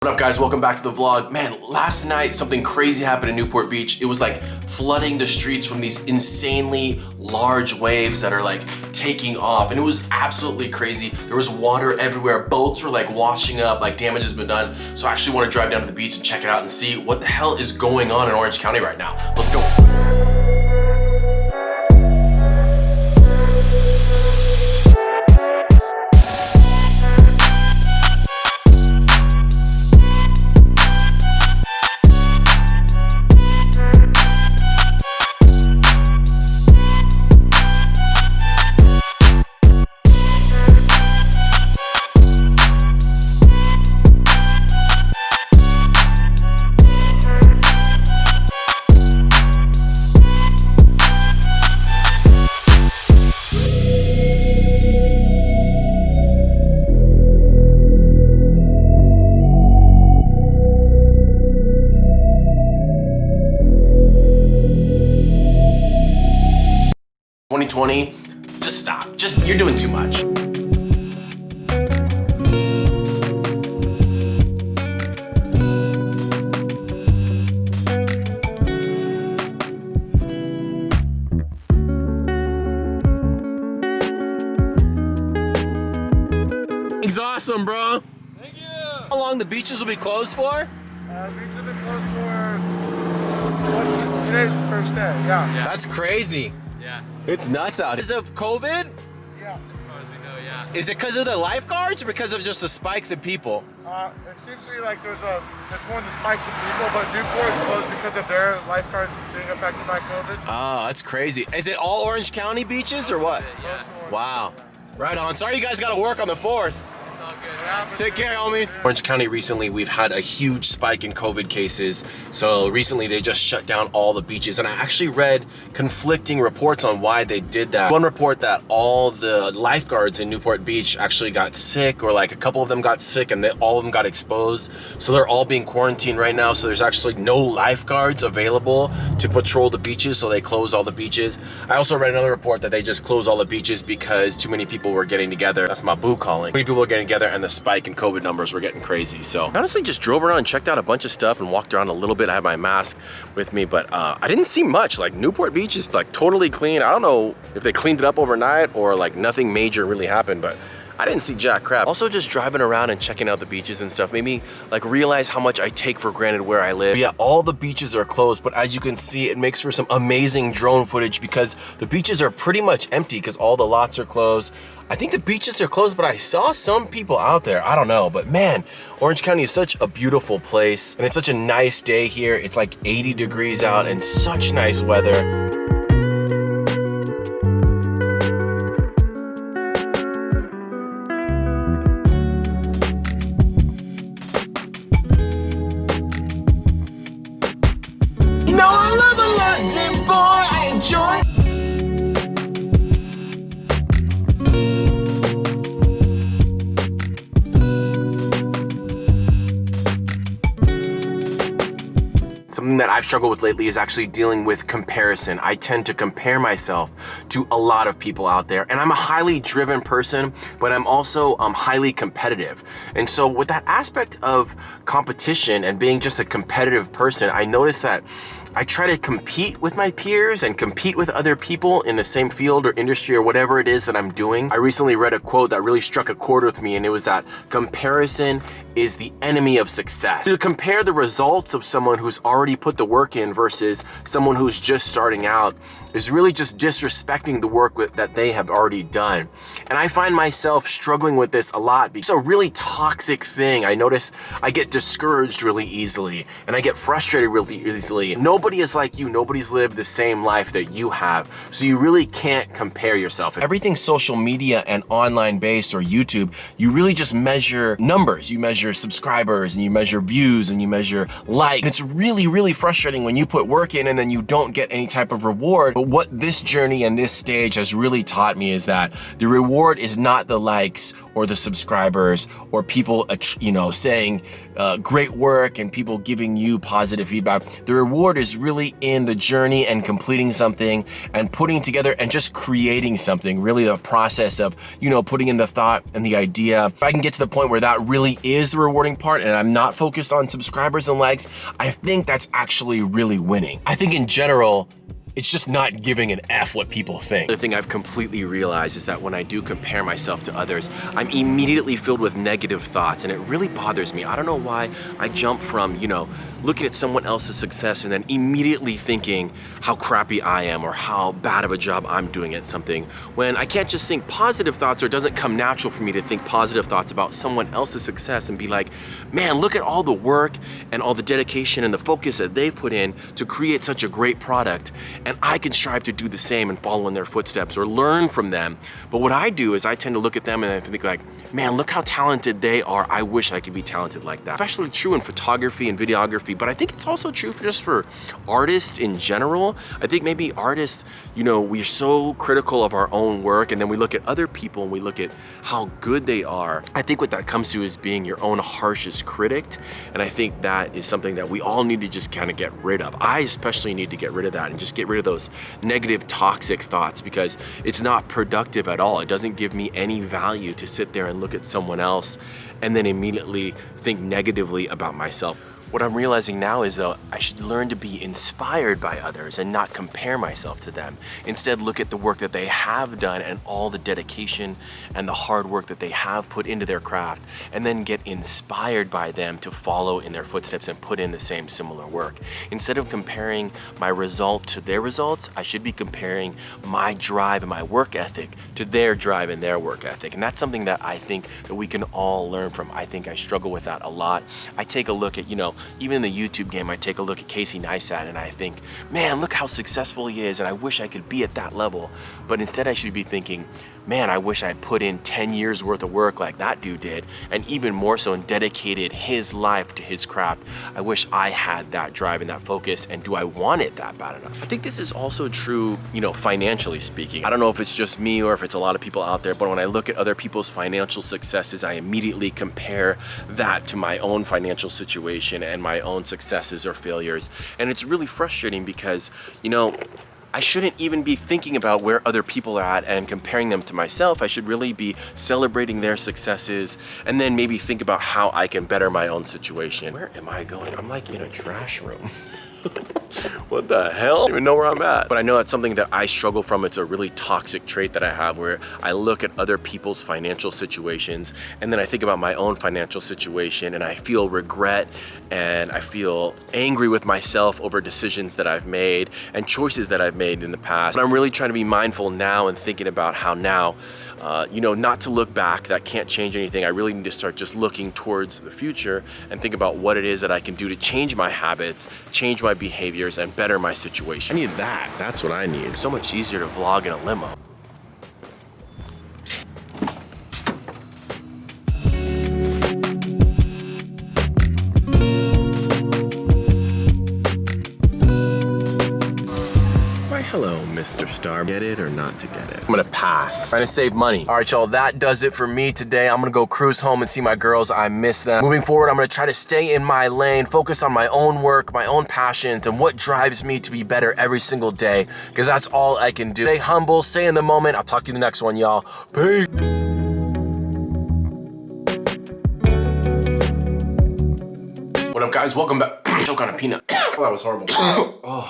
What up guys, welcome back to the vlog. Man, last night something crazy happened in Newport Beach. It was like flooding the streets from these insanely large waves that are like taking off, and it was absolutely crazy. There was water everywhere. Boats were like washing up, like damage has been done. So I actually want to drive down to the beach and check it out and see what the hell is going on in Orange County right now. Let's go. Just stop. You're doing too much. It's awesome, bro. Thank you. How long the beaches will be closed for? The beaches have been closed for today's the first day. Yeah. That's crazy. Yeah. It's nuts out. Is it COVID? Yeah. As far as we know, yeah. Is it because of the lifeguards or because of just the spikes in people? It seems to be like it's more the spikes of people, but Newport is closed because of their lifeguards being affected by COVID. Oh, that's crazy. Is it all Orange County beaches or what? Yeah. Wow. Right on. Sorry you guys got to work on the 4th. It's all good. Take care, homies. Orange County recently, we've had a huge spike in COVID cases. So recently they just shut down all the beaches, and I actually read conflicting reports on why they did that. One report that all the lifeguards in Newport Beach actually got sick, or like a couple of them got sick and all of them got exposed. So they're all being quarantined right now. So there's actually no lifeguards available to patrol the beaches. So they close all the beaches. I also read another report that they just closed all the beaches because too many people were getting together. That's my boo calling. Too many people were getting together and the spike in COVID numbers were getting crazy. So I honestly just drove around and checked out a bunch of stuff and walked around a little bit. I had my mask with me, but I didn't see much. Like Newport Beach is like totally clean. I don't know if they cleaned it up overnight or like nothing major really happened, but I didn't see jack crap. Also just driving around and checking out the beaches and stuff made me like realize how much I take for granted where I live. Yeah, all the beaches are closed, but as you can see, it makes for some amazing drone footage because the beaches are pretty much empty because all the lots are closed. I think the beaches are closed, but I saw some people out there. I don't know, but man, Orange County is such a beautiful place and it's such a nice day here. It's like 80 degrees out and such nice weather. Something that I've struggled with lately is actually dealing with comparison. I tend to compare myself to a lot of people out there, and I'm a highly driven person, but I'm also highly competitive. And so with that aspect of competition and being just a competitive person, I noticed that I try to compete with my peers and compete with other people in the same field or industry or whatever it is that I'm doing. I recently read a quote that really struck a chord with me, and it was that comparison is the enemy of success. To compare the results of someone who's already put the work in versus someone who's just starting out is really just disrespecting the work that they have already done. And I find myself struggling with this a lot because it's a really toxic thing. I notice I get discouraged really easily and I get frustrated really easily. Nobody is like you. Nobody's lived the same life that you have. So you really can't compare yourself. Everything's social media and online based or YouTube. You really just measure numbers. You measure subscribers and you measure views and you measure likes. And it's really, really frustrating when you put work in and then you don't get any type of reward. But what this journey and this stage has really taught me is that the reward is not the likes or the subscribers or people, saying great work and people giving you positive feedback. The reward is is really in the journey and completing something and putting together and just creating something, really the process of, putting in the thought and the idea. If I can get to the point where that really is the rewarding part and I'm not focused on subscribers and likes, I think that's actually really winning. I think in general, it's just not giving an F what people think. The thing I've completely realized is that when I do compare myself to others, I'm immediately filled with negative thoughts, and it really bothers me. I don't know why I jump from, looking at someone else's success and then immediately thinking how crappy I am or how bad of a job I'm doing at something, when I can't just think positive thoughts, or it doesn't come natural for me to think positive thoughts about someone else's success and be like, man, look at all the work and all the dedication and the focus that they've put in to create such a great product, and I can strive to do the same and follow in their footsteps or learn from them. But what I do is I tend to look at them and I think like, man, look how talented they are. I wish I could be talented like that. Especially true in photography and videography, but I think it's also true for artists in general. I think maybe artists, we're so critical of our own work, and then we look at other people and we look at how good they are. I think what that comes to is being your own harshest critic, and I think that is something that we all need to just kind of get rid of. I especially need to get rid of that and just get rid of those negative, toxic thoughts, because it's not productive at all. It doesn't give me any value to sit there and look at someone else and then immediately think negatively about myself. What I'm realizing now is, though, I should learn to be inspired by others and not compare myself to them. Instead, look at the work that they have done and all the dedication and the hard work that they have put into their craft, and then get inspired by them to follow in their footsteps and put in the same similar work. Instead of comparing my result to their results, I should be comparing my drive and my work ethic to their drive and their work ethic. And that's something that I think that we can all learn from. I think I struggle with that a lot. I take a look at, even in the YouTube game, I take a look at Casey Neistat and I think, man, look how successful he is, and I wish I could be at that level. But instead I should be thinking, man, I wish I'd put in 10 years worth of work like that dude did, and even more so, and dedicated his life to his craft. I wish I had that drive and that focus, and do I want it that bad enough? I think this is also true, financially speaking. I don't know if it's just me or if it's a lot of people out there, but when I look at other people's financial successes, I immediately compare that to my own financial situation and my own successes or failures. And it's really frustrating because, I shouldn't even be thinking about where other people are at and comparing them to myself. I should really be celebrating their successes and then maybe think about how I can better my own situation. Where am I going? I'm like in a trash room. What the hell? I don't even know where I'm at. But I know that's something that I struggle from. It's a really toxic trait that I have, where I look at other people's financial situations and then I think about my own financial situation and I feel regret and I feel angry with myself over decisions that I've made and choices that I've made in the past. And I'm really trying to be mindful now and thinking about how now, not to look back. That can't change anything. I really need to start just looking towards the future and think about what it is that I can do to change my habits, change my behaviors, and better my situation. I need that. That's what I need. It's so much easier to vlog in a limo. Hello, Mr. Star. Get it or not to get it? I'm gonna pass. Trying to save money. All right, y'all, that does it for me today. I'm gonna go cruise home and see my girls. I miss them. Moving forward, I'm gonna try to stay in my lane, focus on my own work, my own passions, and what drives me to be better every single day, because that's all I can do. Stay humble, stay in the moment. I'll talk to you in the next one, y'all. Peace. What up, guys? Welcome back. Choke on a peanut. Oh, that was horrible. Oh.